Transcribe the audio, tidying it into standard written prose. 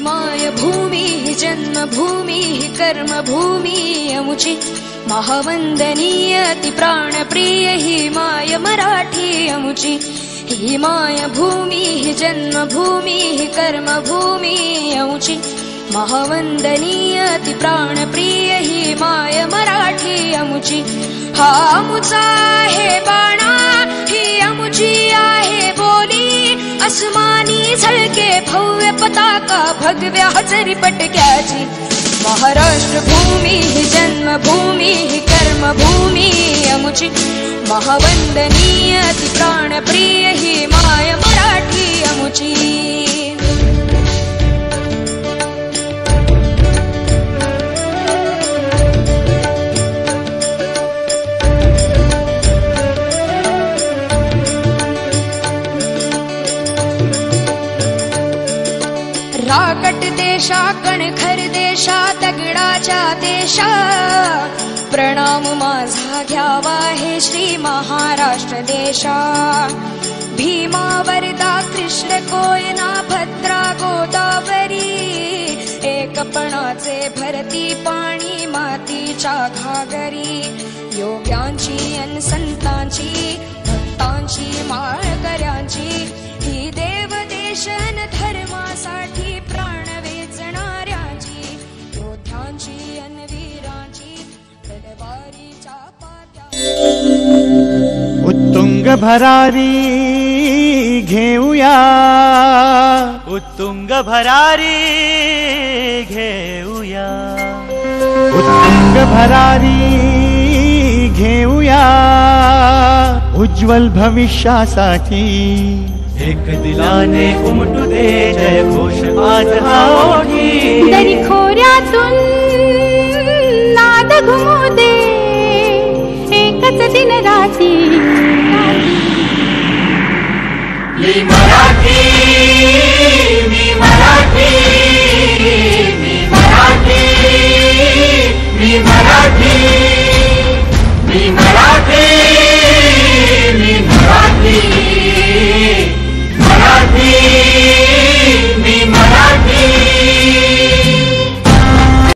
माय भूमी जन्मभूमी कर्मभूमी अमुची महावंदनीय अति प्राणप्रिय ही माय मराठी अमुची ही माय भूमी जन्मभूमी कर्मभूमी अमुची महावंदनीय अति प्राणप्रिय ही माय मराठी अमुची हा अमुचा आहे बाणा ही अमुची आहे बोली अस्मानी झळके भव्य पताका भगव्या हजरी पटक्याची महाराष्ट्र भूमी जन्मभूमी कर्मभूमी अमुची महावंदनीय अति प्राणप्रिय ही माय मराठी अमुची राकट देशा कणखर देशा दगडाच्या देशा प्रणाम माझा घ्यावा हे श्री महाराष्ट्र देशा भीमा वरदा कृष्ण कोयना भद्रा गोदावरी एकपणाचे भरती पाणी मातीच्या घागरी योग्यांची अन संतांची भक्तांची माळकऱ्यांची ही देव देशन धर्मासाठी प्राण वेचणाऱ्यांची योद्ध्यांची अन वीरांची तलवारीच्या पात्या उत्तुंग भरारी घेऊया उत्तुंग भरारी घेऊया उत्तुंग भरारी घेऊया उज्ज्वल भविष्यासाठी एक दिलाने उमटू दे जय घोष आज हा ओठी दरी खोऱ्यातून नाद घुमू दे एकच दिन रात्री